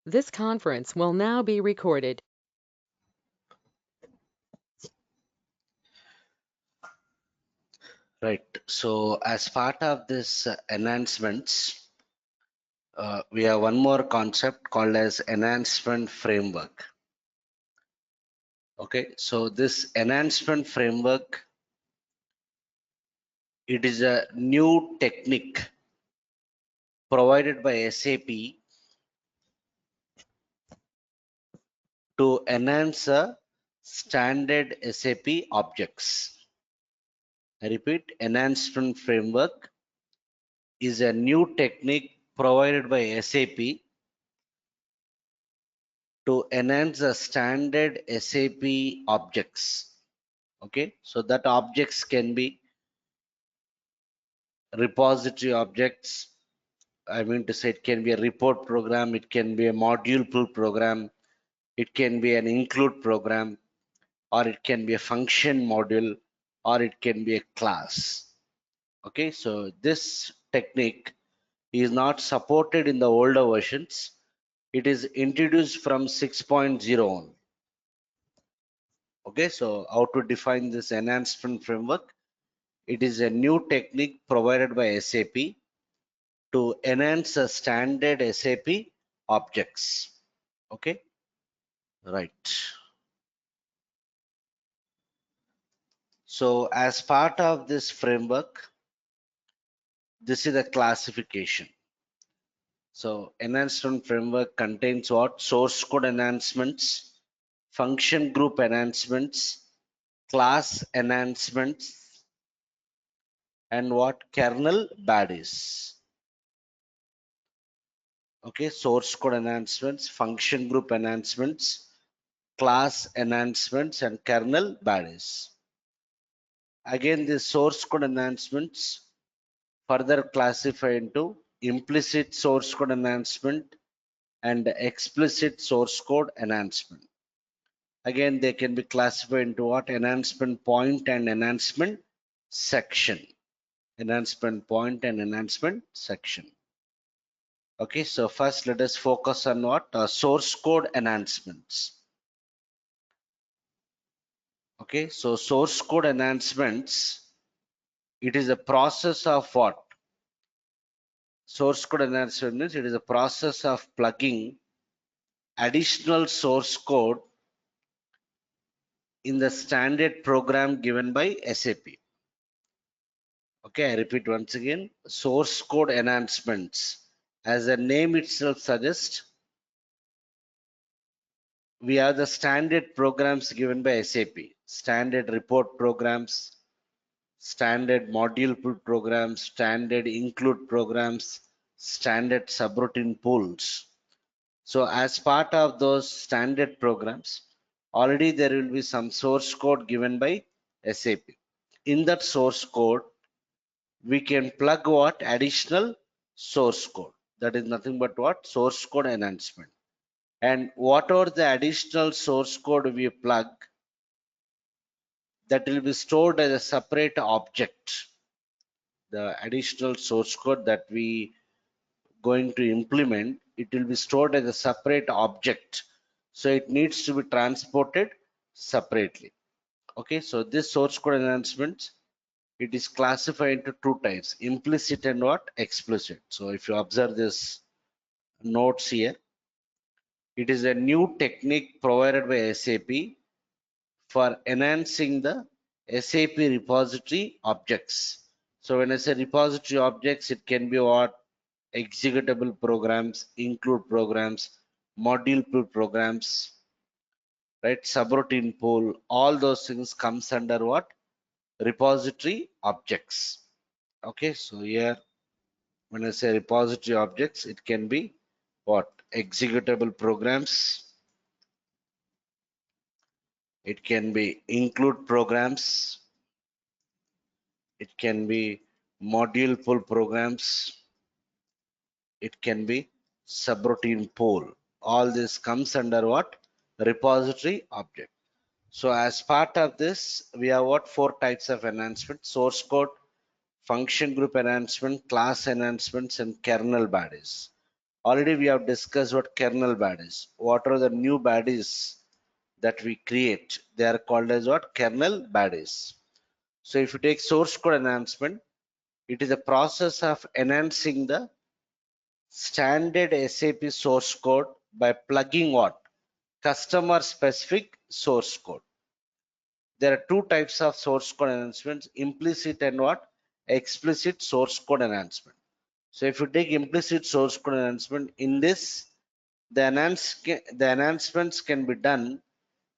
This conference will now be recorded. Right. So as part of this enhancements, we have one more concept called as enhancement framework. Okay. So this enhancement framework, it is a new technique provided by SAP to enhance a standard SAP objects. I repeat, enhancement framework is a new technique provided by SAP to enhance the standard SAP objects. Okay, so that objects can be repository objects. I mean to say it can be a report program, it can be a module pull program, it can be an include program, or it can be a function module, or it can be a class. Okay, so this technique is not supported in the older versions. It is introduced from 6.0 on. Okay, so how to define this enhancement framework? It is a new technique provided by SAP to enhance a standard SAP objects. Okay, right. So as part of this framework, this is a classification. So enhancement framework contains what? Source code enhancements, function group enhancements, class enhancements, and what? Kernel bodies. Okay, source code enhancements, function group enhancements, class enhancements, and kernel bodies. Again, the source code enhancements further classify into implicit source code enhancement and explicit source code enhancement. Again, they can be classified into what? Enhancement point and enhancement section. Enhancement point and enhancement section. Okay, so first let us focus on what? Source code enhancements. Okay, so source code enhancements, it is a process of what? Source code enhancement means it is a process of plugging additional source code in the standard program given by SAP. Okay, I repeat once again, source code enhancements. As the name itself suggests, we have the standard programs given by SAP, standard report programs, standard module pull programs, standard include programs, standard subroutine pools. So as part of those standard programs, already there will be some source code given by SAP. In that source code, we can plug what? Additional source code. That is nothing but what? Source code enhancement. And whatever the additional source code we plug, that will be stored as a separate object. The additional source code that we going to implement, it will be stored as a separate object. So it needs to be transported separately. Okay, so this source code enhancements, it is classified into two types, implicit and what? Explicit. So if you observe this notes here, it is a new technique provided by SAP for enhancing the SAP repository objects. So when I say repository objects, it can be what? Executable programs, include programs, module pull programs, right? Subroutine pool, all those things comes under what? Repository objects. Okay, so here when I say repository objects, it can be what? Executable programs, it can be include programs, it can be module pull programs, it can be subroutine pool. All this comes under what? Repository object. So as part of this, we have what? Four types of enhancement: source code, function group enhancement, class enhancements, and kernel bodies. Already we have discussed what kernel badges. What are the new badges that we create? They are called as what? Kernel badges. So if you take source code enhancement, it is a process of enhancing the standard SAP source code by plugging what? Customer specific source code. There are two types of source code enhancements, implicit and what? Explicit source code enhancement. So if you take implicit source code enhancement, in this, the enhancements can be done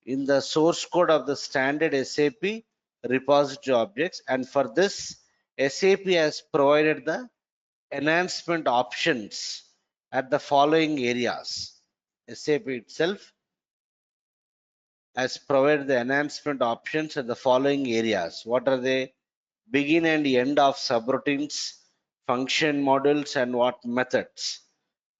in the source code of the standard SAP repository objects, and for this, SAP has provided the enhancement options at the following areas. SAP itself has provided the enhancement options at the following areas. What are they? Begin and end of subroutines, function models, and what methods.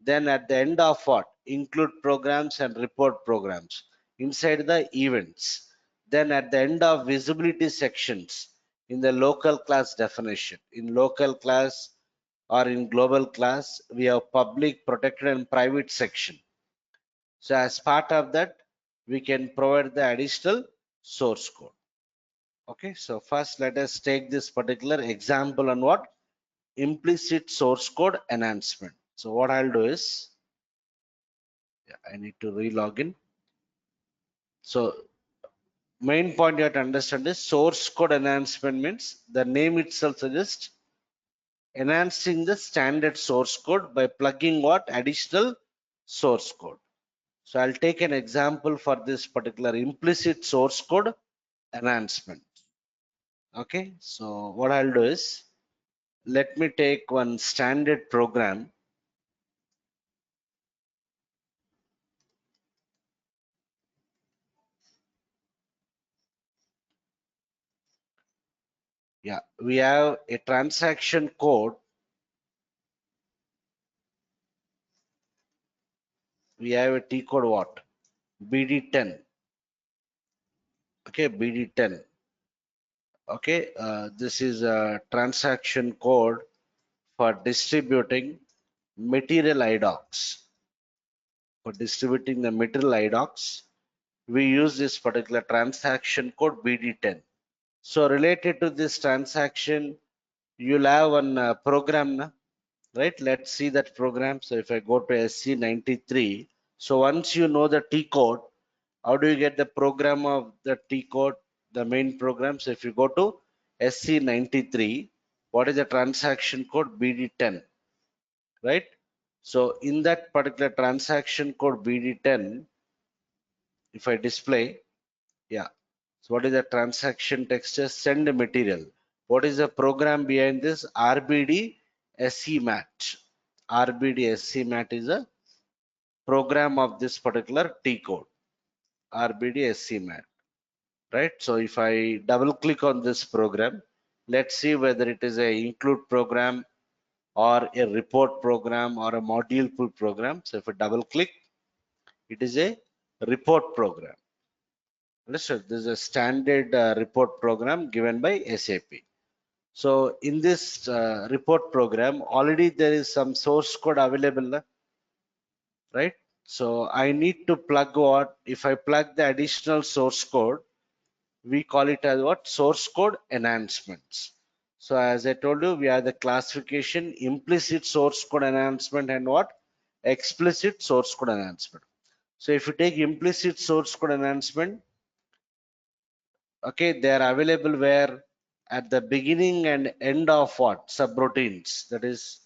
Then at the end of what? Include programs and report programs inside the events. Then at the end of visibility sections in the local class definition. In local class or in global class, we have public, protected, and private section. So as part of that, we can provide the additional source code. Okay, so first let us take this particular example on what? Implicit source code enhancement. So what I'll do is, I need to re-log in. So main point you have to understand is source code enhancement means the name itself suggests enhancing the standard source code by plugging what? Additional source code. So I'll take an example for this particular implicit source code enhancement. Okay, so what I'll do is, let me take one standard program. Yeah, we have a transaction code. We have a T code what? BD10. Okay, BD10. Okay, this is a transaction code for distributing material IDOCs. For distributing the material IDOCs, we use this particular transaction code BD10. So related to this transaction, you'll have one program, right? Let's see that program. So if I go to SC93, so once you know the T code, how do you get the program of the T code, the main program? So if you go to SC93, what is the transaction code? BD10, right? So in that particular transaction code BD10, if I display, yeah. So what is the transaction texture? Send material. What is the program behind this? RBD SEMAT. RBD SEMAT is a program of this particular T code. RBD SEMAT. Right? So if I double click on this program, let's see whether it is a include program or a report program or a module pull program. So if I double click, it is a report program. Understood? This is a standard report program given by SAP. So in this report program, already there is some source code available, right? So I need to plug what? If I plug the additional source code, we call it as what? Source code enhancements. So as I told you, we have the classification, implicit source code enhancement and what? Explicit source code enhancement. So if you take implicit source code enhancement, okay, they are available where? At the beginning and end of what? Subroutines. That is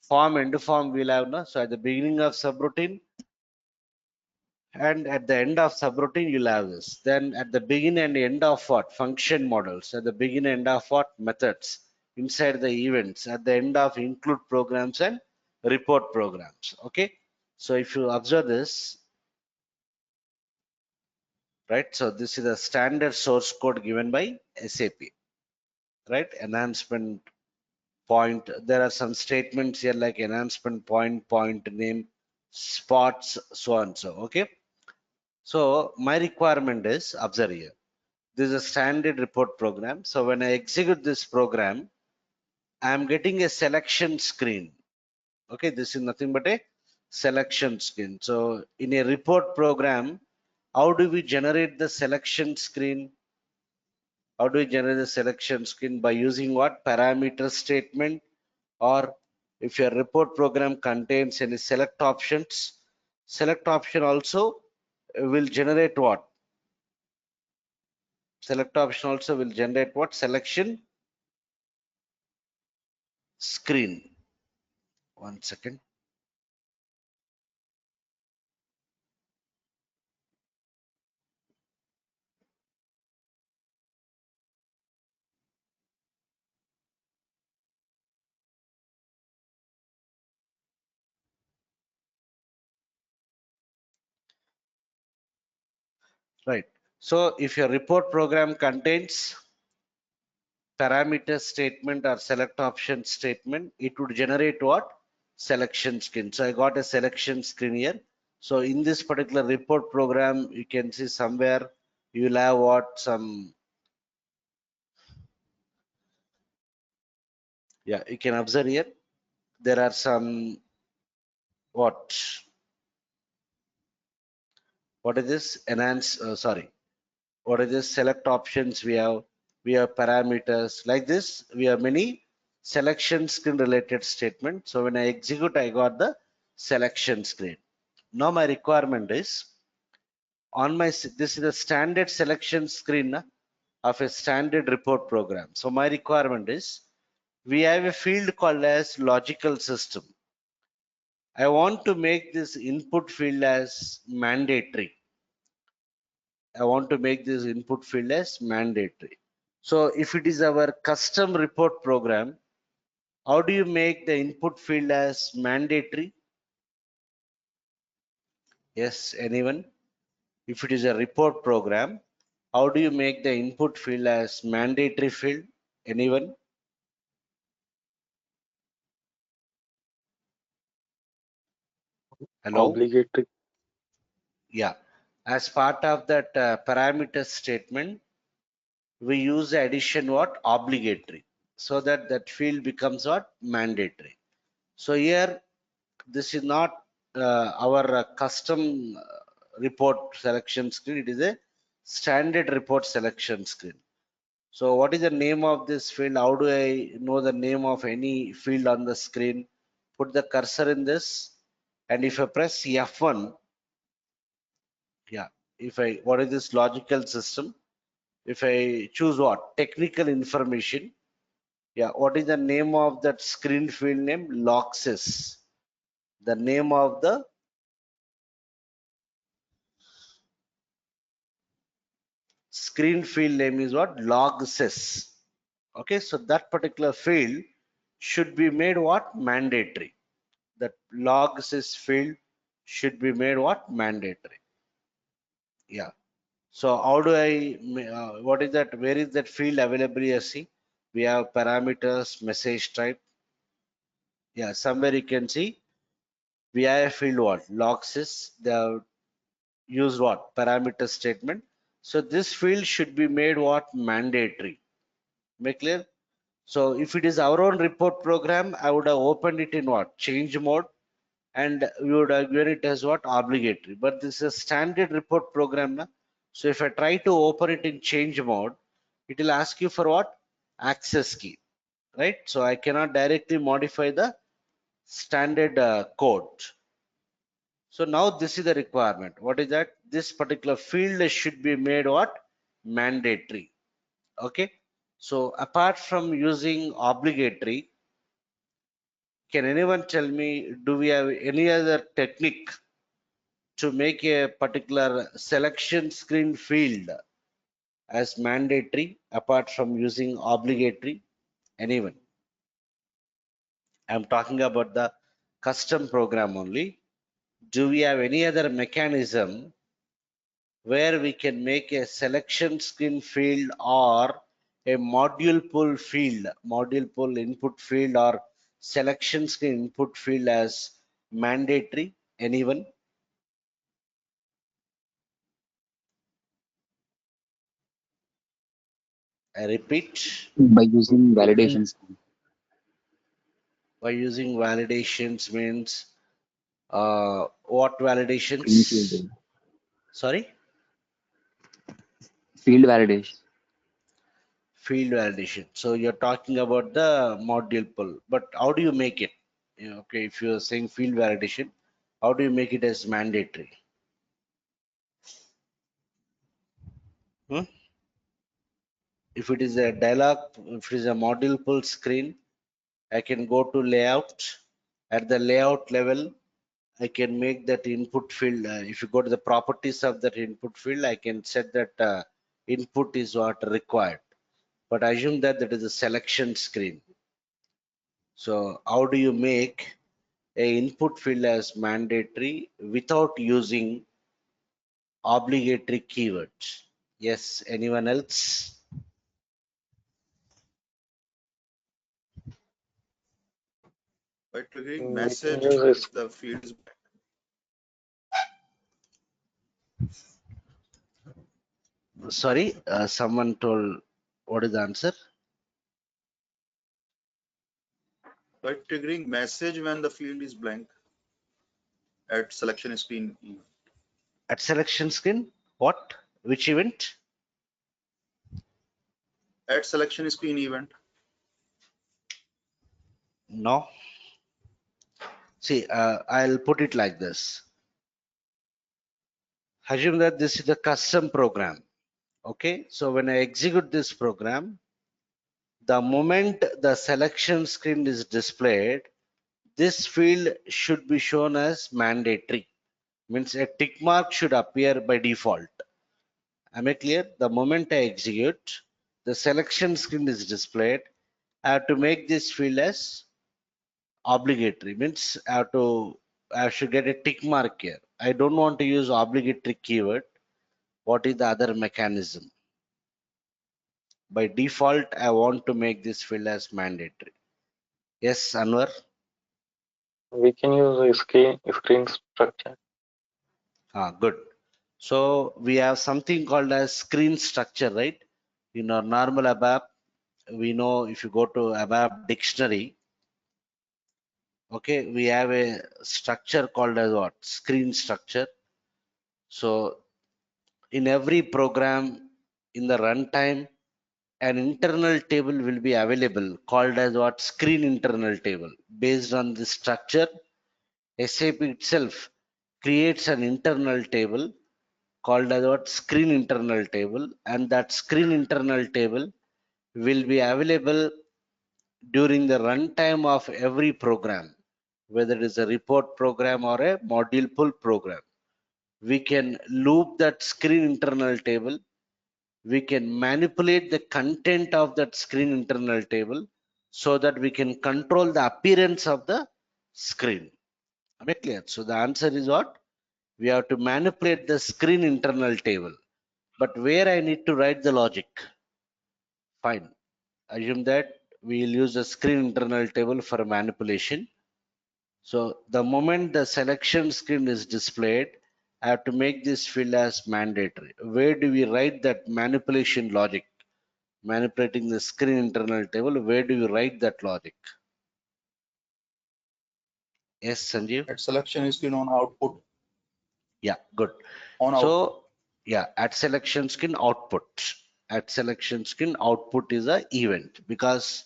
form, end form we'll have, no? So at the beginning of subroutine and at the end of subroutine you'll have this. Then at the begin and end of what? Function models. At the begin and end of what? Methods. Inside the events. At the end of include programs and report programs. Okay. So if you observe this, right? So this is a standard source code given by SAP, right? Enhancement point. There are some statements here like enhancement point, point name, spots, so on. So, okay. So my requirement is, observe here, this is a standard report program. So when I execute this program, I am getting a selection screen. Okay, this is nothing but a selection screen. So in a report program, how do we generate the selection screen? How do we generate the selection screen? By using what? Parameter statement, or if your report program contains any select options, select option also will generate what? Select option also will generate what? Selection screen. One second. Right. So if your report program contains parameter statement or select option statement, it would generate what? Selection screen. So I got a selection screen here. So in this particular report program, you can see somewhere you will have what? Some, yeah, you can observe here. There are some, what? What is this? Enhance, sorry. What is this? Select options we have parameters. Like this, we have many selection screen related statements. So when I execute, I got the selection screen. Now my requirement is on my, this is a standard selection screen of a standard report program. So my requirement is we have a field called as logical system. I want to make this input field as mandatory. I want to make this input field as mandatory. So if it is our custom report program, how do you make the input field as mandatory? Yes, anyone? If it is a report program, how do you make the input field as mandatory field? Anyone? Hello? Obligatory. Yeah. As part of that parameter statement, we use the addition what? Obligatory. So that that field becomes what? Mandatory. So here, this is not our custom report selection screen. It is a standard report selection screen. So what is the name of this field? How do I know the name of any field on the screen? Put the cursor in this, and if I press F1, yeah, if I, what is this logical system? If I choose what? Technical information, yeah, what is the name of that screen field name? Logsys. The name of the screen field name is what? Logsys. Okay, so that particular field should be made what? Mandatory. That logsys field should be made what? Mandatory. Yeah. So how do I, what is that? Where is that field available here? See, we have parameters, message type. Yeah, somewhere you can see we have a field what? Logsys. They have used what? Parameter statement. So this field should be made what? Mandatory. Make clear? So if it is our own report program, I would have opened it in what? Change mode, and we would have given it as what? Obligatory. But this is a standard report program. Na? So if I try to open it in change mode, it will ask you for what? Access key, right? So I cannot directly modify the standard code. So now this is the requirement. What is that? This particular field should be made what? Mandatory. Okay. So apart from using obligatory, can anyone tell me, do we have any other technique to make a particular selection screen field as mandatory apart from using obligatory? Anyone? I'm talking about the custom program only. Do we have any other mechanism where we can make a selection screen field or a module pull field, module pull input field or selection screen input field as mandatory? Anyone? I repeat. By using validation scheme. By using validations means what validations? Greenfield. Sorry, Field validation. field validation. So you're talking about the module pull, but how do you make it? Okay, if you're saying field validation, how do you make it as mandatory? Hmm? If it is a dialog, if it is a module pull screen, I can go to layout. At the layout level, I can make that input field. If you go to the properties of that input field, I can set that input is what required. But assume that that is a selection screen. So how do you make a input field as mandatory without using obligatory keywords? Yes, anyone else? By triggering We can message use this. if the field is Sorry, someone told what is the answer? by triggering message when the field is blank at selection screen. At selection screen, what? Which event? At selection screen event. No. See, I'll put it like this. Assume that this is a custom program. Okay, so when I execute this program, the moment the selection screen is displayed, this field should be shown as mandatory. Means a tick mark should appear by default. Am I clear? The moment I execute, the selection screen is displayed. I have to make this field as obligatory. Means I should get a tick mark here. I don't want to use obligatory keyword. What is the other mechanism? By default, I want to make this field as mandatory. Yes, Anwar? We can use a screen structure. Good. So we have something called as screen structure, right? In our normal ABAP, we know if you go to ABAP dictionary, okay, we have a structure called as what? Screen structure. So in every program in the runtime, an internal table will be available called as what? Screen internal table. Based on this structure, SAP itself creates an internal table called as what? Screen internal table, and that screen internal table will be available during the runtime of every program, whether it is a report program or a module pull program. We can loop that screen internal table. We can manipulate the content of that screen internal table so that we can control the appearance of the screen. Am I clear? So the answer is what? We have to manipulate the screen internal table. But where I need to write the logic? Fine. Assume that we will use the screen internal table for manipulation. So the moment the selection screen is displayed, I have to make this field as mandatory. Where do we write that manipulation logic? Manipulating the screen internal table, where do you write that logic? Yes, Sanjeev? At selection screen on output. Yeah, good. On output. So, yeah, at selection screen output. At selection screen output is a event because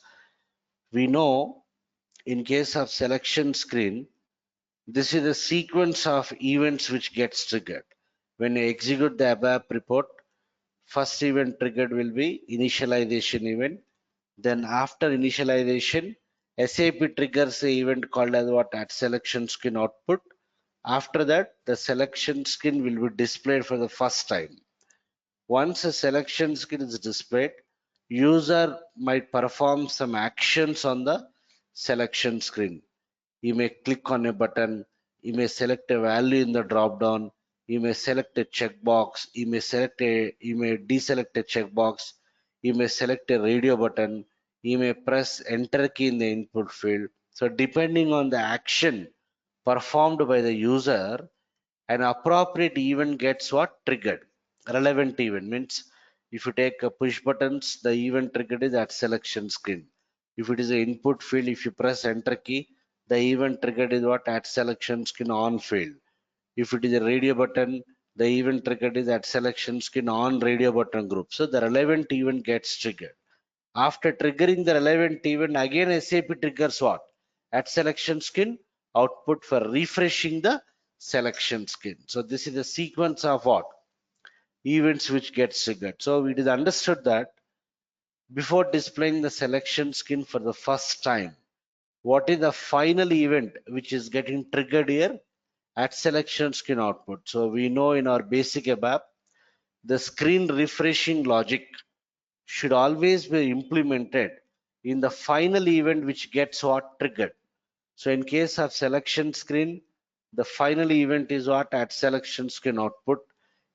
we know in case of selection screen, this is a sequence of events which gets triggered. When you execute the ABAP report, first event triggered will be initialization event. Then after initialization, SAP triggers the event called as what? At selection screen output. After that, the selection screen will be displayed for the first time. Once a selection screen is displayed, user might perform some actions on the selection screen. You may click on a button, you may select a value in the drop down, you may select a checkbox, you may deselect a checkbox, you may select a radio button, you may press enter key in the input field. So depending on the action performed by the user, an appropriate event gets what? Triggered. Relevant event means if you take a push buttons, the event triggered is at selection screen. If it is an input field, if you press enter key, the event triggered is what? At selection skin on field. If it is a radio button, the event triggered is at selection skin on radio button group. So the relevant event gets triggered. After triggering the relevant event, again SAP triggers what? At selection skin output for refreshing the selection skin. So this is the sequence of what? Events which gets triggered. So it is understood that before displaying the selection skin for the first time, what is the final event which is getting triggered here? At selection skin output. So we know in our basic ABAP, the screen refreshing logic should always be implemented in the final event which gets what? Triggered. So in case of selection screen, the final event is what? At selection screen output.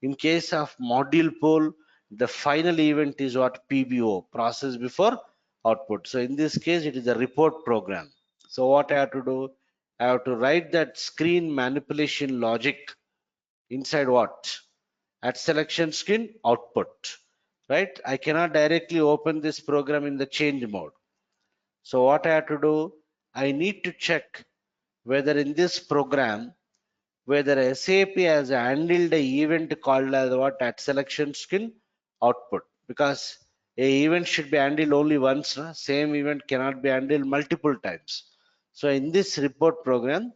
In case of module poll, the final event is what? PBO, process before output. So in this case, it is a report program. So what I have to do? I have to write that screen manipulation logic inside what? At selection screen output, right? I cannot directly open this program in the change mode. So what I have to do? I need to check whether in this program, whether SAP has handled the event called as what? At selection skin output, because a event should be handled only once. No? Same event cannot be handled multiple times. So in this report program,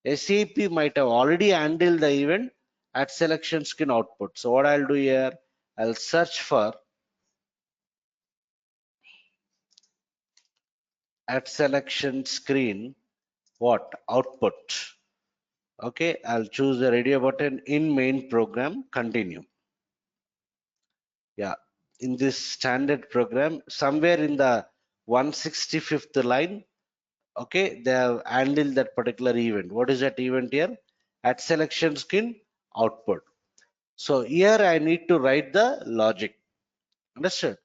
SAP might have already handled the event at selection skin output. So what I'll do here, I'll search for at selection screen what? Output. Okay, I'll choose the radio button in main program, continue. Yeah, in this standard program, somewhere in the 165th line, okay, they have handled that particular event. What is that event here? At selection skin output. So here I need to write the logic. Understood?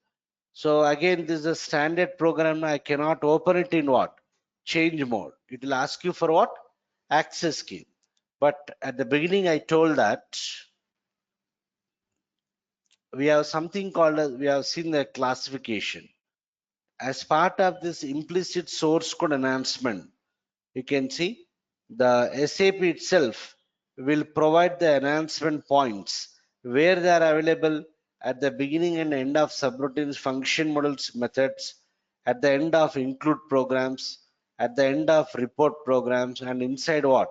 So again, this is a standard program. I cannot open it in what? Change mode. It will ask you for what? Access key. But at the beginning, I told that we have something called as we have seen the classification. As part of this implicit source code enhancement, you can see the SAP itself will provide the enhancement points where they are available at the beginning and end of subroutines, function models, methods, at the end of include programs, at the end of report programs, and inside what?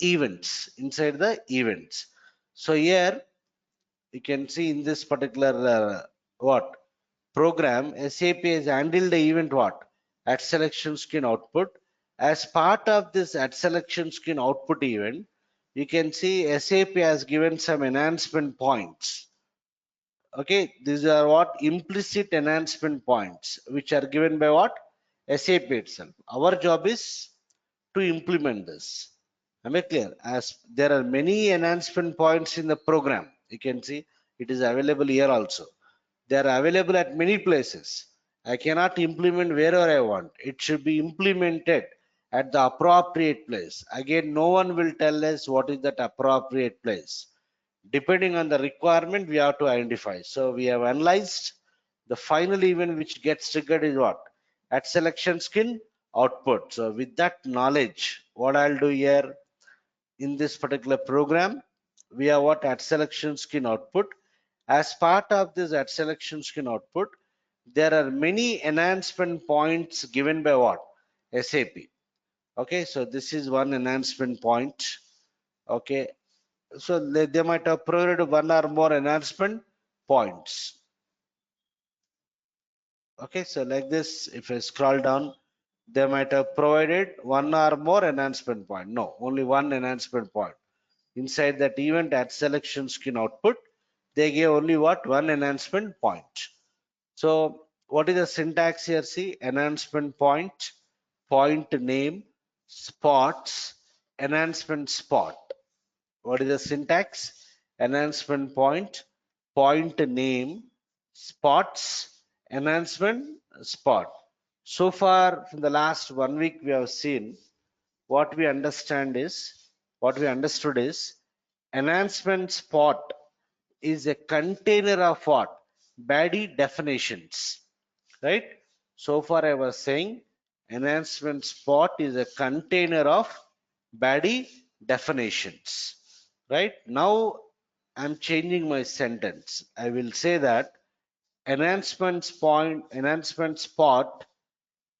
Events, inside the events. So here you can see in this particular what? Program, SAP has handled the event what? At selection screen output. As part of this at selection screen output event, you can see SAP has given some enhancement points. Okay, these are what? Implicit enhancement points, which are given by what? SAP itself. Our job is to implement this. Am I clear? As there are many enhancement points in the program, you can see it is available here also. They are available at many places. I cannot implement wherever I want. It should be implemented at the appropriate place. Again, no one will tell us what is that appropriate place. Depending on the requirement, we have to identify. So we have analyzed the final event which gets triggered is what? At selection skin output. So with that knowledge, what I'll do here in this particular program, we have what? At selection skin output. As part of this at selection skin output, there are many enhancement points given by what? SAP. Okay, so this is one enhancement point. Okay, so they might have provided one or more enhancement points. Okay, so like this, if I scroll down, they might have provided one or more enhancement point. No, only one enhancement point. Inside that event at selection screen output, they gave only what? One enhancement point. So what is the syntax here? See, enhancement point, point name, spots, enhancement spot. What is the syntax? Enhancement point, point name, spots, enhancement spot. So far from the last 1 week we have seen what we understand is what we understood is enhancement spot is a container of what? Body definitions, right? So far I was saying Enhancement spot is a container of body definitions. Right now, I'm changing my sentence. I will say that enhancement spot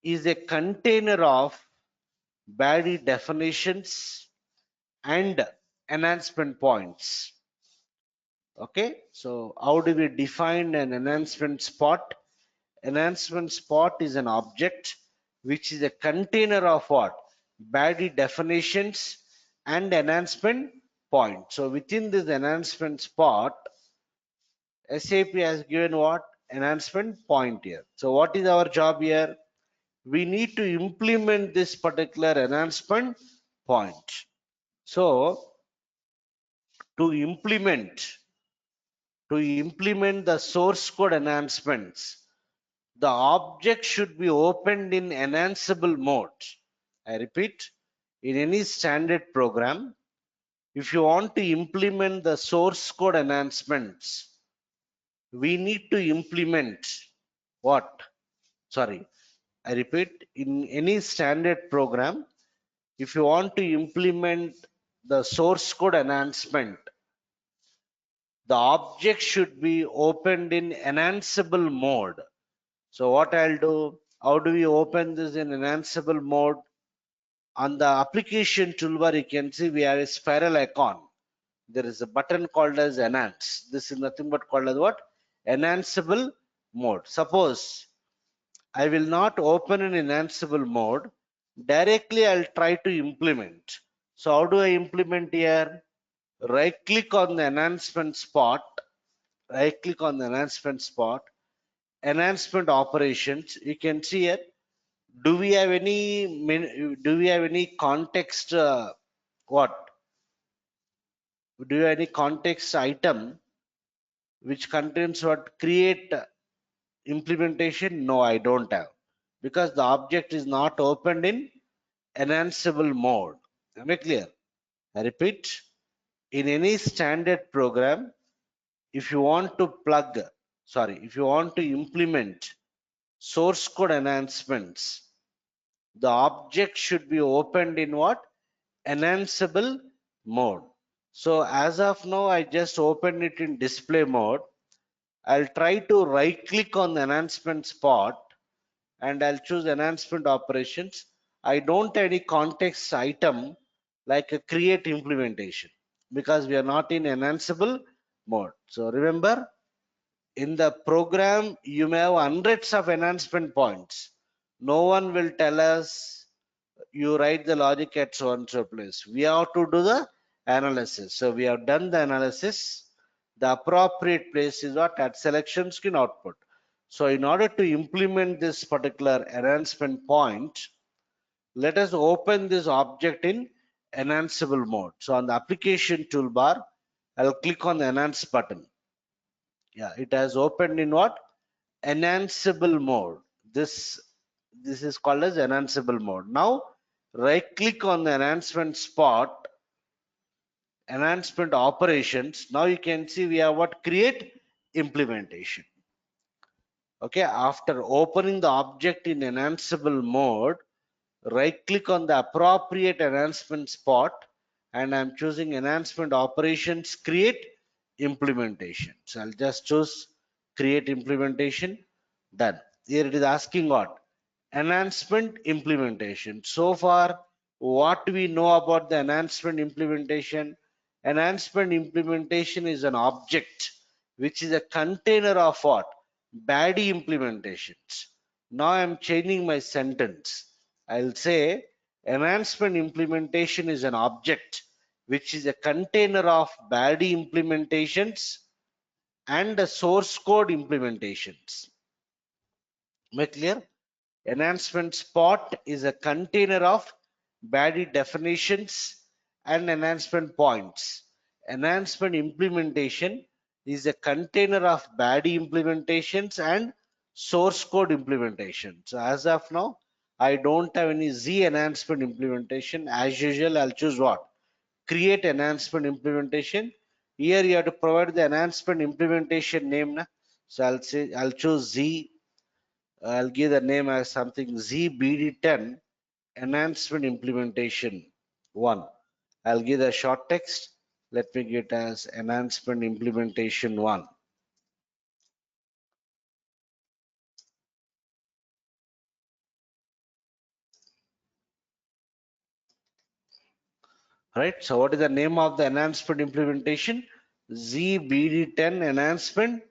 is a container of body definitions and enhancement points. Okay, so how do we define an enhancement spot? Enhancement spot is an object which is a container of what? Body definitions and enhancement point. So within this enhancement spot, SAP has given what? Enhancement point here. So what is our job here? We need to implement this particular enhancement point. So to implement the source code enhancements, the object should be opened in enhanceable mode. I repeat, in any standard program, if you want to implement the source code enhancements, we need to implement what? Sorry, I repeat, in any standard program, if you want to implement the source code enhancement, the object should be opened in enhanceable mode. So what I'll do, how do we open this in enhanceable mode? On the application toolbar, you can see we have a spiral icon. There is a button called as enhance. This is nothing but called as what? Enhanceable mode. Suppose I will not open in enhanceable mode. Directly I'll try to implement. So how do I implement here? Right click on the enhancement spot. Right click on the enhancement spot. Enhancement operations. You can see here. Do we have any context? What? Do you have any context item which contains what? Create implementation? No, I don't have, because the object is not opened in enhanceable mode. Am I clear? I repeat, in any standard program, if you want to if you want to implement source code enhancements, the object should be opened in what? Enhanceable mode. So as of now, I just opened it in display mode. I'll try to right click on the enhancement spot and I'll choose enhancement operations. I don't have any context item like a create implementation because we are not in enhanceable mode. So remember, in the program, you may have hundreds of enhancement points. No one will tell us you write the logic at so and so place. We have to do the analysis. So we have done the analysis. The appropriate place is what? At selection screen output. So in order to implement this particular enhancement point, let us open this object in enhanceable mode. So on the application toolbar, I'll click on the enhance button. Yeah, it has opened in what? Enhanceable mode. This is called as enhanceable mode. Now right click on the enhancement spot, enhancement operations. Now you can see we have what? Create implementation. Okay, after opening the object in enhanceable mode, right click on the appropriate enhancement spot and I'm choosing enhancement operations, create implementation. So I'll just choose create implementation. Done. Here it is asking what? Enhancement implementation. So far, what we know about the enhancement implementation? Enhancement implementation is an object which is a container of what? Body implementations. Now I'm changing my sentence. I'll say enhancement implementation is an object which is a container of body implementations and the source code implementations. Am I clear? Enhancement spot is a container of body definitions and enhancement points. Enhancement implementation is a container of body implementations and source code implementation. So as of now, I don't have any Z enhancement implementation. As usual, I'll choose what? Create enhancement implementation. Here you have to provide the enhancement implementation name. So I'll choose Z I'll give the name as something ZBD10 enhancement implementation 1. I'll give the short text. Let me get as enhancement implementation 1. Right. So what is the name of the enhancement implementation? ZBD10 enhancement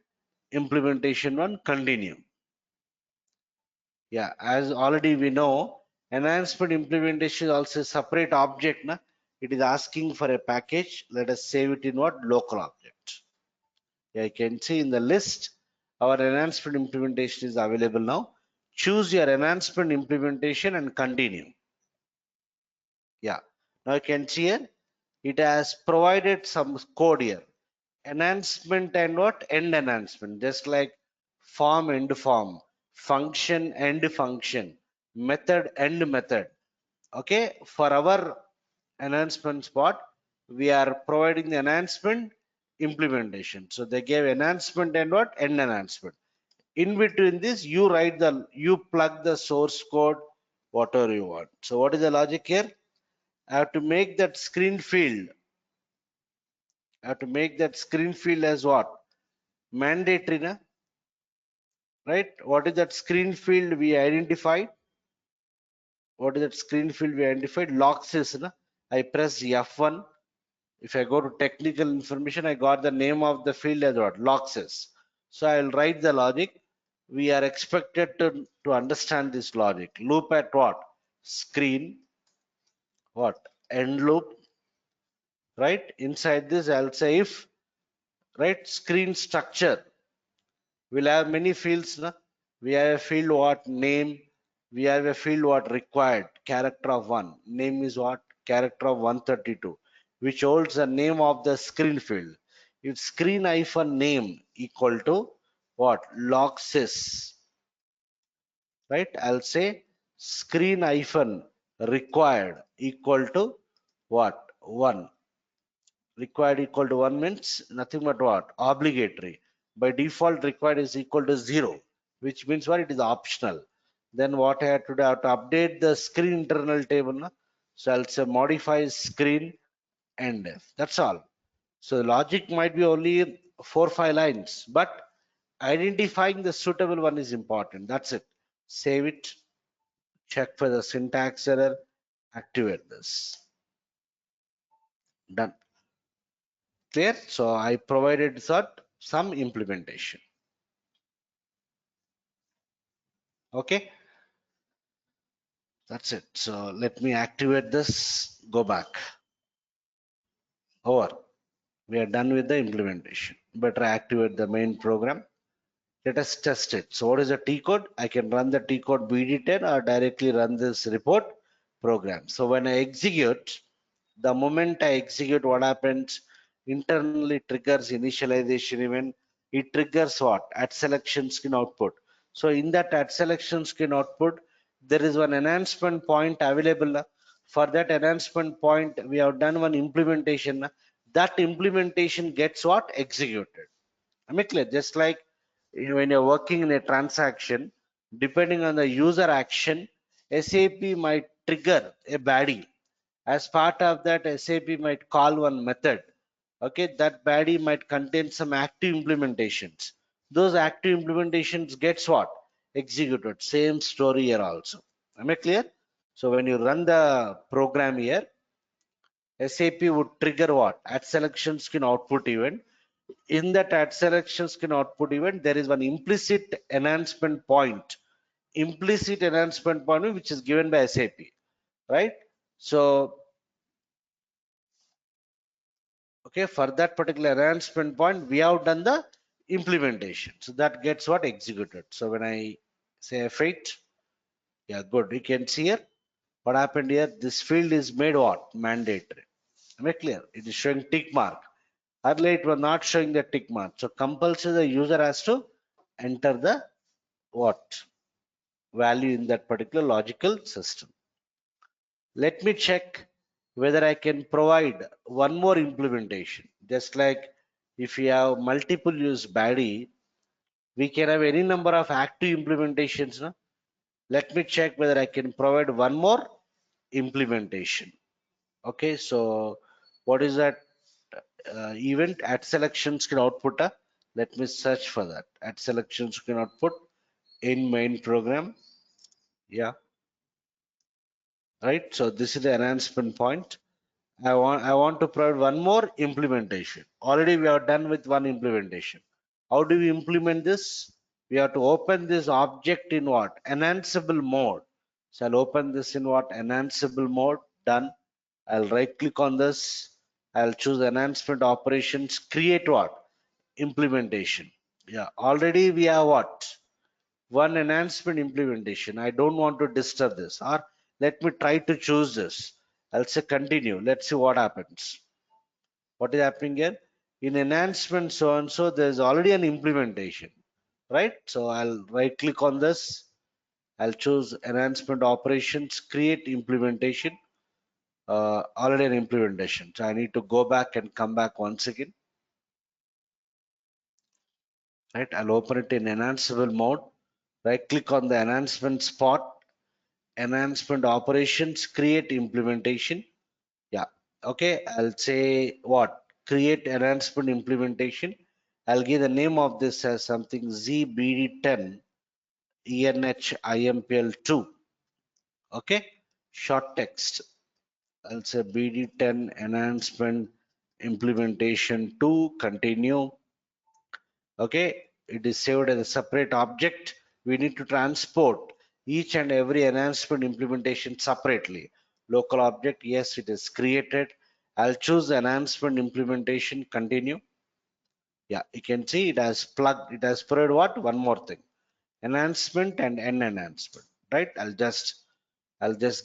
implementation 1 continue. Yeah, as already we know, enhancement implementation is also a separate object. Na? It is asking for a package. Let us save it in what? Local object. Yeah, you can see in the list, our enhancement implementation is available now. Choose your enhancement implementation and continue. Yeah, now you can see here, it has provided some code here. Enhancement and what? End enhancement, just like form end form, function end function, method end method. Okay, for our enhancement spot, we are providing the enhancement implementation. So they gave enhancement and what? End enhancement. In between this, you plug the source code, whatever you want. So what is the logic here? I have to make that screen field. I have to make that screen field as what? Mandatory, na? Right? What is that screen field we identified? What is that screen field we identified? Loxes, na? I press F1. If I go to technical information, I got the name of the field as what? Loxes. So I will write the logic. We are expected to understand this logic. Loop at what? Screen. What? End loop. Right? Inside this, I'll say if, right? Screen structure. We'll have many fields. Na? We have a field what? Name. We have a field what? Required. Character of 1. Name is what? Character of 132, which holds the name of the screen field. If screen hyphen name equal to what? Logsys. Right? I'll say screen hyphen required equal to what? 1. Required equal to 1 means nothing but what? Obligatory. By default, required is equal to 0, which means what? It is optional. Then what I have to do? I have to update the screen internal table. Na? So I'll say modify screen and that's all. So the logic might be only 4 5 lines, but identifying the suitable one is important. That's it. Save it, check for the syntax error, activate this. Done. Clear? So I provided that some implementation. Okay, that's it. So let me activate this, go back. Over. We are done with the implementation. Better activate the main program. Let us test it. So what is the T code? I can run the T code BD10 or directly run this report program. So when I execute, the moment I execute, what happens? Internally triggers initialization event. It triggers what? At selection screen output. So in that at selection screen output, there is one enhancement point available. For that enhancement point, we have done one implementation. That implementation gets what? Executed. Am I clear? Just like when you're working in a transaction, depending on the user action, SAP might trigger a baddie. As part of that, SAP might call one method. Okay, that baddie might contain some active implementations. Those active implementations gets what? Executed. Same story here also. Am I clear? So when you run the program here, SAP would trigger what? At selection screen output event. In that at selection screen output event, there is one implicit enhancement point. Implicit enhancement point which is given by SAP, right? So, okay, for that particular enhancement point, we have done the implementation. So that gets what? Executed. So when I say F8, yeah, good. You can see here what happened here. This field is made what? Mandatory. Am I clear? It is showing tick mark. Earlier it was not showing the tick mark. So compulsory the user has to enter the what? Value in that particular logical system. Let me check whether I can provide one more implementation. Just like if you have multiple use baddie, We can have any number of active implementations. No? Let me check whether I can provide one more implementation. Okay, so what is that event? At selection screen output? Let me search for that. At selection screen output in main program. Yeah, right. So this is the enhancement point. I want to provide one more implementation. Already we are done with one implementation. How do we implement this? We have to open this object in what? Enhanceable mode. So I'll open this in what? Enhanceable mode. Done. I'll right click on this. I'll choose enhancement operations. Create what? Implementation. Yeah. Already we have what? One enhancement implementation. I don't want to disturb this, or let me try to choose this. I'll say continue. Let's see what happens. What is happening here? In enhancement so and so, there's already an implementation, right? So I'll right click on this. I'll choose enhancement operations, create implementation. Already an implementation. So I need to go back and come back once again. Right? I'll open it in enhanceable mode. Right click on the enhancement spot, enhancement operations, create implementation. Yeah. Okay. I'll say what? Create enhancement implementation. I'll give the name of this as something ZBD10 ENHIMPL2. Okay. Short text. I'll say BD10 enhancement implementation 2. Continue. Okay. It is saved as a separate object. We need to transport each and every enhancement implementation separately. Local object, yes, it is created. I'll choose enhancement implementation, continue. Yeah, you can see it has plugged, it has provided what? One more thing. Enhancement and end enhancement, right? I'll just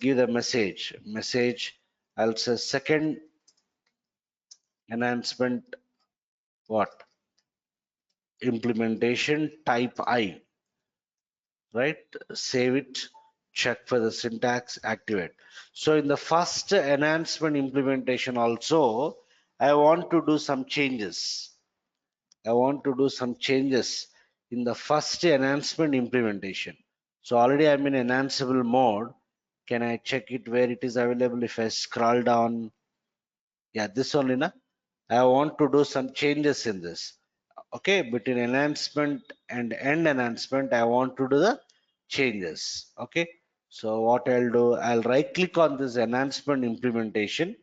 give the message. I'll say second enhancement, what? Implementation type I. Right? Save it, check for the syntax, activate. So in the first enhancement implementation also, I want to do some changes. I want to do some changes in the first enhancement implementation. So already I'm in enhanceable mode. Can I check it where it is available? If I scroll down, yeah, this only, na? I want to do some changes in this. Okay, between enhancement and end enhancement, I want to do the changes. Okay, so what I'll do, I'll right click on this enhancement implementation.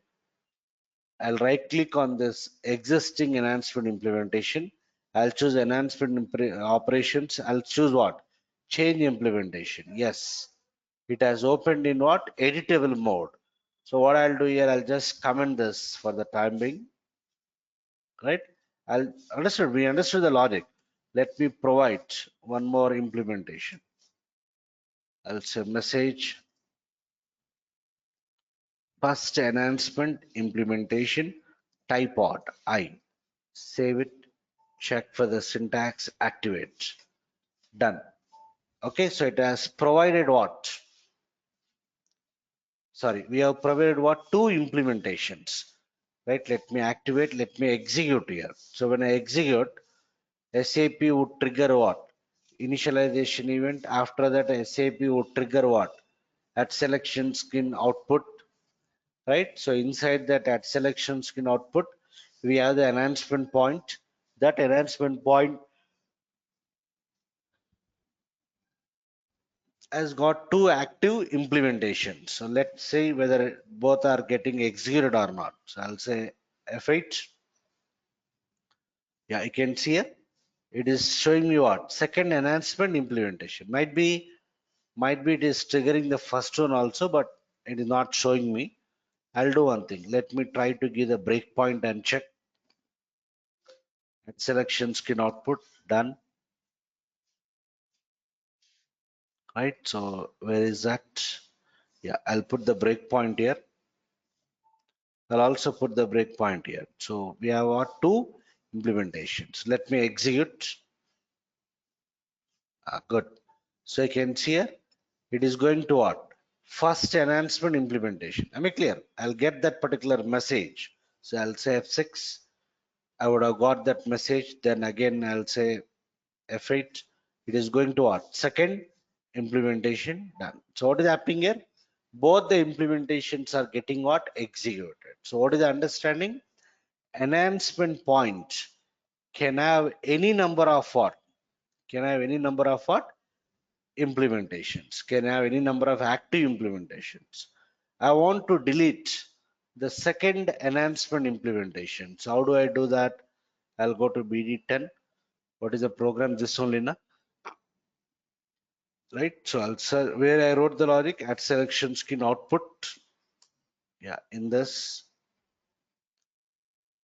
I'll right click on this existing enhancement implementation. I'll choose enhancement operations. I'll choose what? Change implementation. Yes, it has opened in what? Editable mode. So what I'll do here, I'll just comment this for the time being, right? We understood the logic. Let me provide one more implementation. I'll say message first enhancement implementation type out I. Save it, check for the syntax, activate. Done. Okay, so it has provided what? Sorry, we have provided what? Two implementations. Right, let me activate, let me execute here. So when I execute, SAP would trigger what? Initialization event. After that, SAP would trigger what? At selection screen output, right? So inside that at selection screen output, we have the enhancement point. That enhancement point has got two active implementations. So let's see whether both are getting executed or not. So I'll say F8. Yeah, you can see here. It is showing me what? Second enhancement implementation. Might be it is triggering the first one also, but it is not showing me. I'll do one thing. Let me try to give the breakpoint and check. At selection screen output, done. Right. So where is that? Yeah, I'll put the breakpoint here. I'll also put the breakpoint here. So we have our two implementations. Let me execute. Good. So you can see here, it is going to what? First enhancement implementation. Am I clear? I'll get that particular message. So I'll say F6. I would have got that message. Then again, I'll say F8, it is going to what? Second implementation done. So what is happening here? Both the implementations are getting what? Executed. So what is the understanding? Enhancement point can have any number of what? Can have any number of what? Implementations. Can have any number of active implementations. I want to delete the second enhancement implementation. So how do I do that? I'll go to BD10. What is the program? This only, na? Right? So I'll where I wrote the logic at selection skin output. Yeah, in this,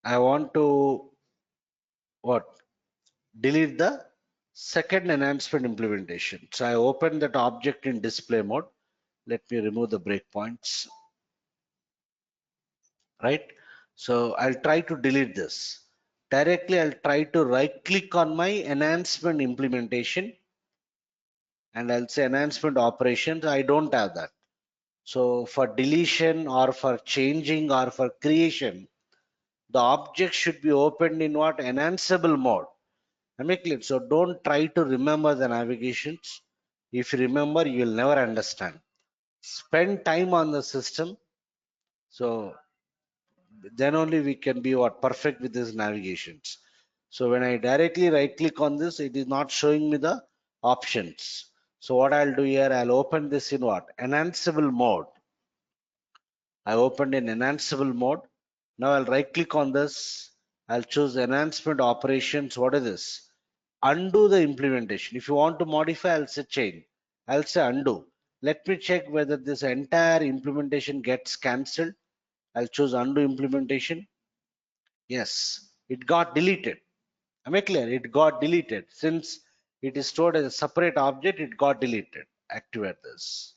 I want to what? Delete the second enhancement implementation. So I open that object in display mode. Let me remove the breakpoints. Right? So I'll try to delete this. Directly, I'll try to right click on my enhancement implementation and I'll say enhancement operations. I don't have that. So for deletion or for changing or for creation, the object should be opened in what? Enhanceable mode. I make clear. So don't try to remember the navigations. If you remember, you will never understand. Spend time on the system. So then only we can be what? Perfect with these navigations. So when I directly right click on this, it is not showing me the options. So what I'll do here, I'll open this in what? Enhanceable mode. I opened in enhanceable mode. Now I'll right click on this. I'll choose enhancement operations. What is this? Undo the implementation. If you want to modify, I'll say change. I'll say undo. Let me check whether this entire implementation gets cancelled. I'll choose undo implementation. Yes, it got deleted. Am I clear? It got deleted. Since it is stored as a separate object, it got deleted. Activate this.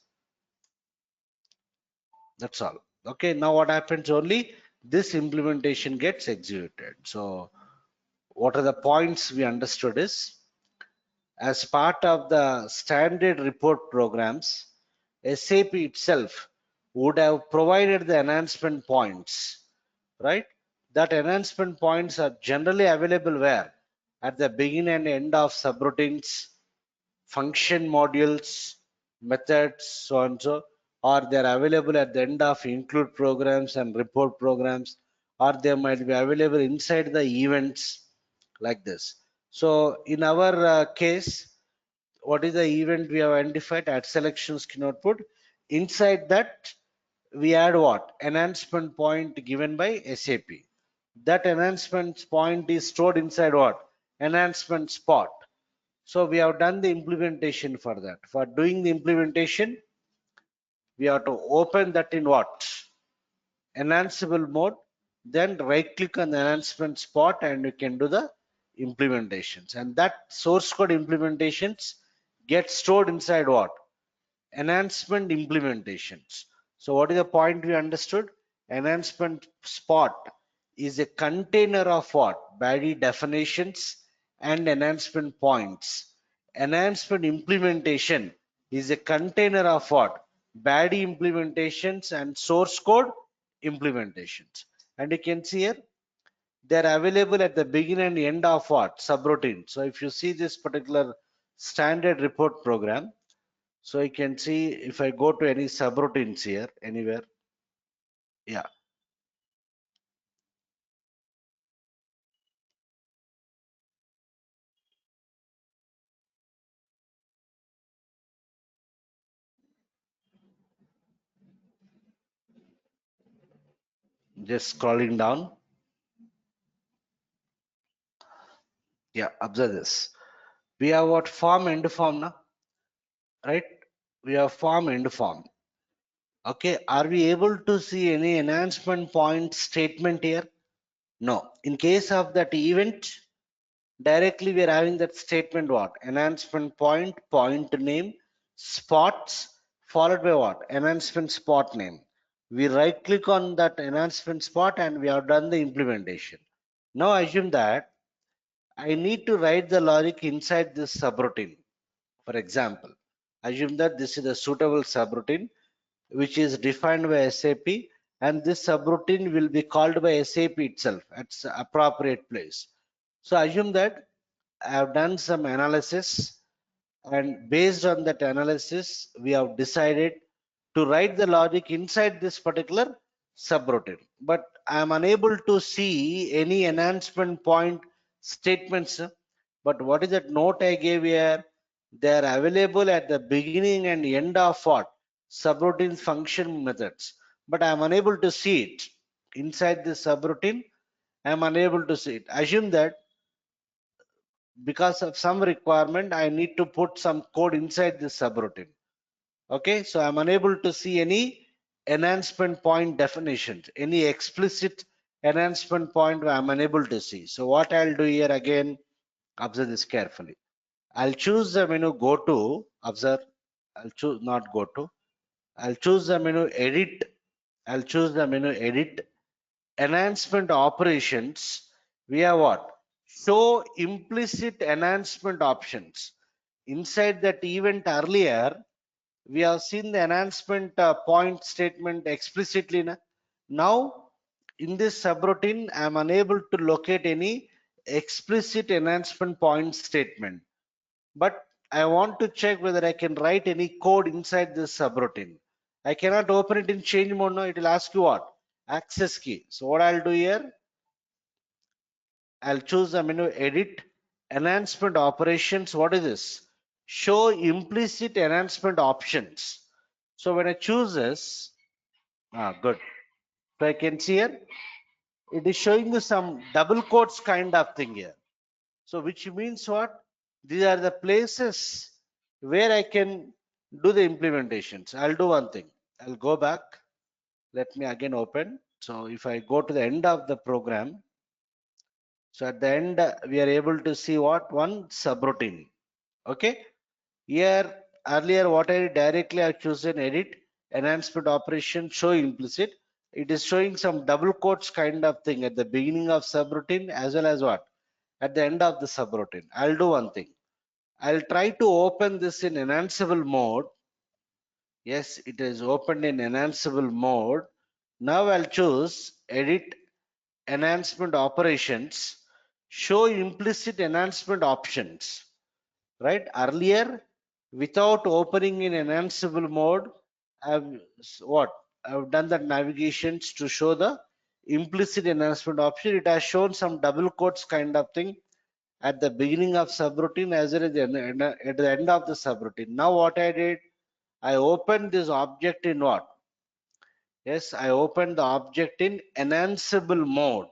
That's all. Okay, now what happens? Only this implementation gets executed. So what are the points we understood is, as part of the standard report programs, SAP itself would have provided the enhancement points, right? That enhancement points are generally available where? At the beginning and end of subroutines, function modules, methods, so and so, or they're available at the end of include programs and report programs, or they might be available inside the events like this. So in our case, what is the event we have identified at selection skin output? Inside that, we add what? Enhancement point given by SAP. That enhancement point is stored inside what? Enhancement spot. So we have done the implementation for that. For doing the implementation, we have to open that in what? Enhanceable mode. Then right click on the enhancement spot and you can do the implementations. And that source code implementations get stored inside what? Enhancement implementations. So what is the point we understood? Enhancement spot is a container of what? Body definitions and enhancement points. Enhancement implementation is a container of what? Body implementations and source code implementations. And you can see here, they're available at the beginning and end of what? Subroutine. So if you see this particular standard report program, so you can see if I go to any subroutines here, anywhere, yeah. Just scrolling down. Yeah, observe this. We have what? Form, end form now, right? We have form, end form. Okay, are we able to see any enhancement point statement here? No. In case of that event, directly we are having that statement what? Enhancement point, point name, spots, followed by what? Enhancement spot name. We right click on that enhancement spot and we have done the implementation. Now assume that I need to write the logic inside this subroutine. For example, assume that this is a suitable subroutine which is defined by SAP, and this subroutine will be called by SAP itself at appropriate place. So assume that I have done some analysis, and based on that analysis, we have decided to write the logic inside this particular subroutine. But I am unable to see any enhancement point statements. But what is that note I gave here? They are available at the beginning and end of what? Subroutine function methods. But I am unable to see it. Inside this subroutine, I am unable to see it. Assume that because of some requirement, I need to put some code inside this subroutine. Okay, so I'm unable to see any enhancement point definitions, any explicit enhancement point I'm unable to see. So what I'll do here again, observe this carefully. I'll choose the menu go to, observe, I'll choose not go to, I'll choose the menu edit, I'll choose the menu edit, enhancement operations. We have what? Show implicit enhancement options. Inside that event earlier, we have seen the enhancement point statement explicitly. Now, in this subroutine, I am unable to locate any explicit enhancement point statement. But I want to check whether I can write any code inside this subroutine. I cannot open it in change mode now. It will ask you what? Access key. So what I'll do here, I'll choose the menu edit, enhancement operations. What is this? Show implicit enhancement options. So when I choose this, good. So I can see here, it is showing you some double quotes kind of thing here. So which means what? These are the places where I can do the implementations. I'll do one thing. I'll go back. Let me again open. So if I go to the end of the program, so at the end, we are able to see what? One subroutine. Okay. Here, earlier, what I did directly, I chosen edit, enhancement operation, show implicit. It is showing some double quotes kind of thing at the beginning of subroutine as well as what? At the end of the subroutine. I'll do one thing. I'll try to open this in enhanceable mode. Yes, it is opened in enhanceable mode. Now I'll choose edit, enhancement operations, show implicit enhancement options. Right, earlier without opening in enhanceable mode, I've what I've done the navigations to show the implicit enhancement option. It has shown some double quotes kind of thing at the beginning of subroutine as well as at the end of the subroutine. Now what I did, I opened this object in what? Yes, I opened the object in enhanceable mode.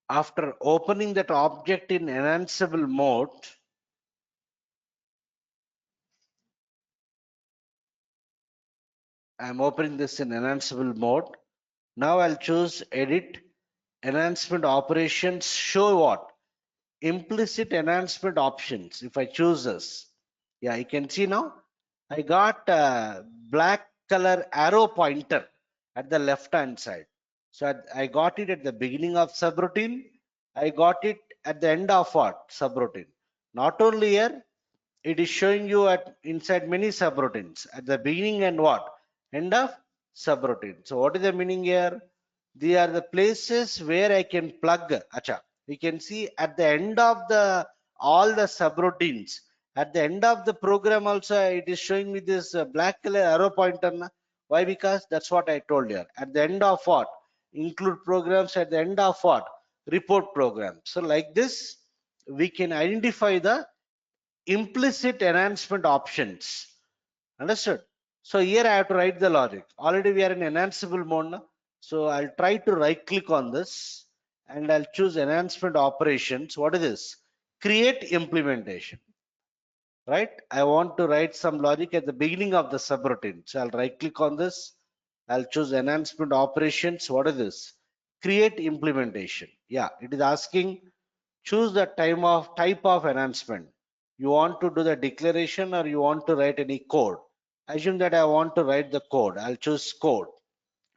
After opening that object in enhanceable mode, I'm opening this in enhanceable mode. Now I'll choose edit, enhancement operations, show what? Implicit enhancement options. If I choose this, yeah, you can see now I got a black color arrow pointer at the left hand side. So I got it at the beginning of subroutine. I got it at the end of what? Subroutine. Not only here, it is showing you at inside many subroutines at the beginning and what? End of subroutine. So what is the meaning here? These are the places where I can plug. Acha, we can see at the end of the all the subroutines. At the end of the program also it is showing me this black color arrow pointer. Na? Why? Because that's what I told you. At the end of what? Include programs, at the end of what? Report program. So like this, we can identify the implicit enhancement options. Understood? So here I have to write the logic. Already we are in enhanceable mode now. So I'll try to right click on this and I'll choose enhancement operations. What is this? Create implementation. Right? I want to write some logic at the beginning of the subroutine. So I'll right click on this. I'll choose enhancement operations. What is this? Create implementation. Yeah, it is asking choose the type of enhancement. You want to do the declaration or you want to write any code. Assume that I want to write the code. I'll choose code.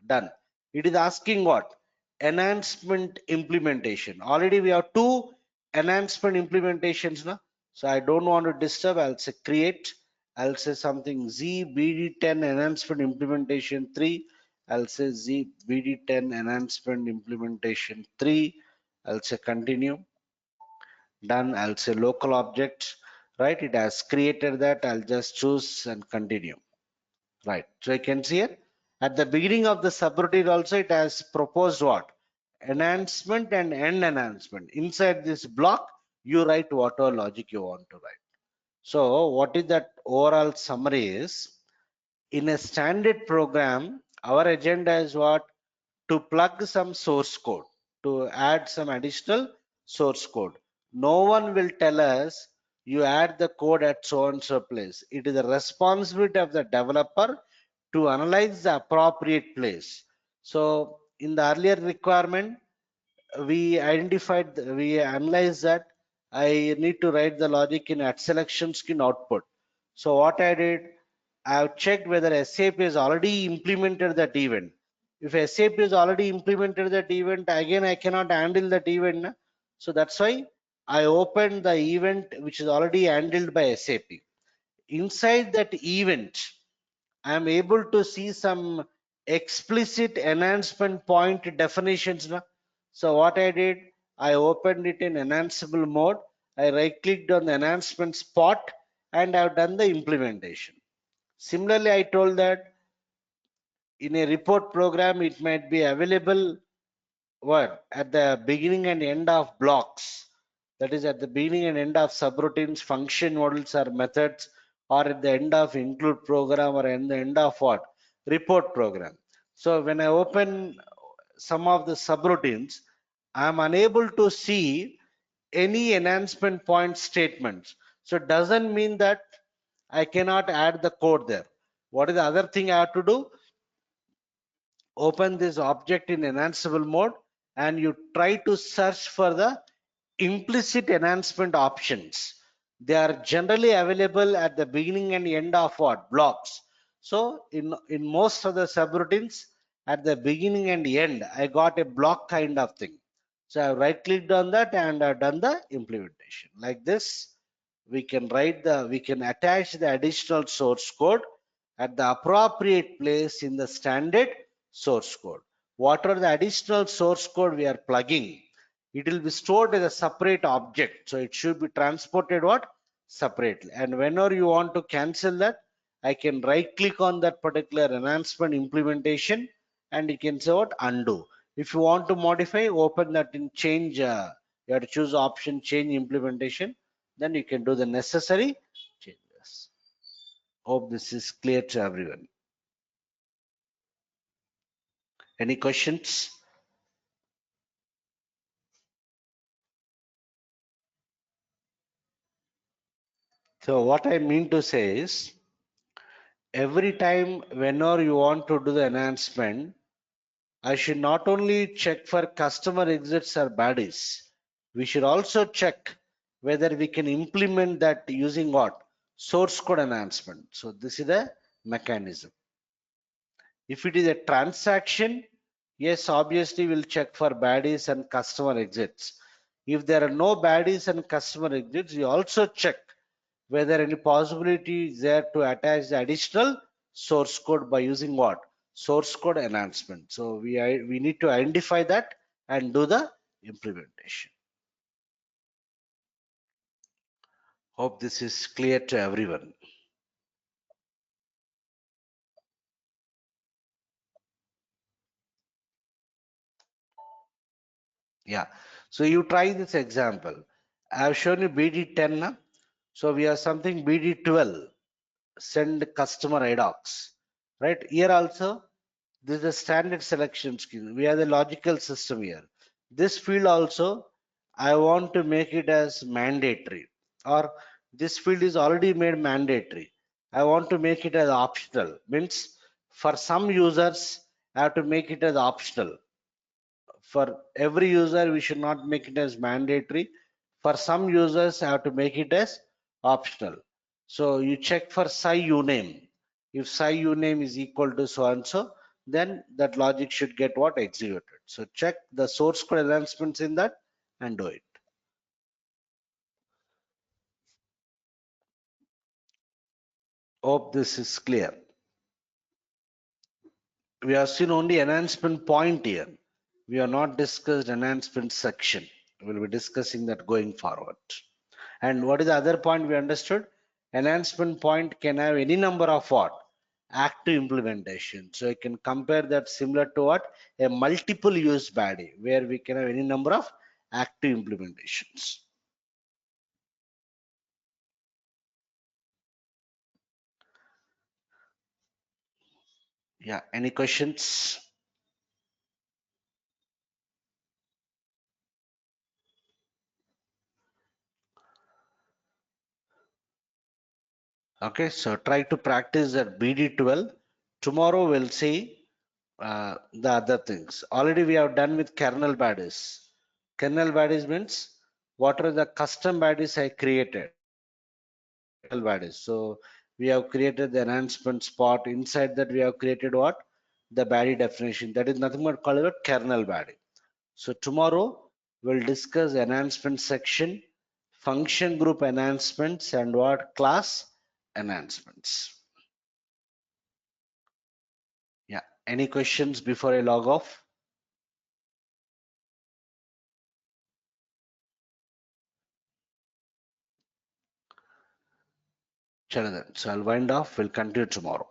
Done. It is asking what? Enhancement implementation. Already we have two enhancement implementations now. So I don't want to disturb. I'll say create. I'll say something ZBD10 enhancement implementation 3. I'll say ZBD10 enhancement implementation 3. I'll say continue. Done. I'll say local object, right? It has created that. I'll just choose and continue. Right. So you can see it at the beginning of the subroutine also it has proposed what? Enhancement and end enhancement. Inside this block, you write whatever logic you want to write. So what is that overall summary is, in a standard program, our agenda is what? To plug some source code, to add some additional source code. No one will tell us you add the code at so and so place. It is the responsibility of the developer to analyze the appropriate place. So in the earlier requirement, we analyzed that I need to write the logic in at selection skin output. So what I did, I have checked whether SAP has already implemented that event. If SAP has already implemented that event, again I cannot handle that event. Na? So that's why I opened the event which is already handled by SAP. Inside that event, I am able to see some explicit enhancement point definitions. Na? So what I did, I opened it in enhanceable mode. I right clicked on the enhancement spot and I've done the implementation. Similarly, I told that in a report program, it might be available what at the beginning and end of blocks. That is at the beginning and end of subroutines, function models or methods, or at the end of include program, or at the end of what? Report program. So when I open some of the subroutines, I am unable to see any enhancement point statements. So it doesn't mean that I cannot add the code there. What is the other thing I have to do? Open this object in enhanceable mode and you try to search for the implicit enhancement options. They are generally available at the beginning and end of what? Blocks. So in most of the subroutines, at the beginning and end, I got a block kind of thing. So I right clicked on that and I've done the implementation. Like this, we can attach the additional source code at the appropriate place in the standard source code. Whatever the additional source code we are plugging, it will be stored as a separate object. So it should be transported what? Separately. And whenever you want to cancel that, I can right click on that particular enhancement implementation and you can say what? Undo. If you want to modify, open that in change. You have to choose option change implementation. Then you can do the necessary changes. Hope this is clear to everyone. Any questions? So what I mean to say is, every time whenever you want to do the enhancement, I should not only check for customer exits or baddies, we should also check whether we can implement that using what? Source code enhancement. So this is the mechanism. If it is a transaction, yes, obviously we'll check for baddies and customer exits. If there are no baddies and customer exits, we also check whether any possibility is there to attach the additional source code by using what? Source code enhancement. So we need to identify that and do the implementation. Hope this is clear to everyone. Yeah. So you try this example. I have shown you BD10. Na? So we have something BD12. Send customer IDOCs. Right. Here also, this is a standard selection scheme. We have the logical system here. This field also, I want to make it as mandatory, or this field is already made mandatory. I want to make it as optional. Means for some users, I have to make it as optional. For every user, we should not make it as mandatory. For some users, I have to make it as optional. So you check for psi uname. If psi uname is equal to so and so, then that logic should get what? Executed. So check the source code enhancements in that and do it. Hope this is clear. We have seen only enhancement point here. We have not discussed enhancement section. We'll be discussing that going forward. And what is the other point we understood? Enhancement point can have any number of what? Active implementation. So you can compare that similar to what? A multiple use body where we can have any number of active implementations. Yeah, any questions? Okay, so try to practice that BD12. Tomorrow we'll see the other things. Already we have done with kernel badges. Kernel badges means what are the custom badges I created. Badges. So we have created the enhancement spot. Inside that we have created what? The baddie definition. That is nothing but called a kernel baddie. So tomorrow we'll discuss enhancement section, function group enhancements, and what class enhancements. Yeah. Any questions before I log off? Chalo then. So I'll wind off. We'll continue tomorrow.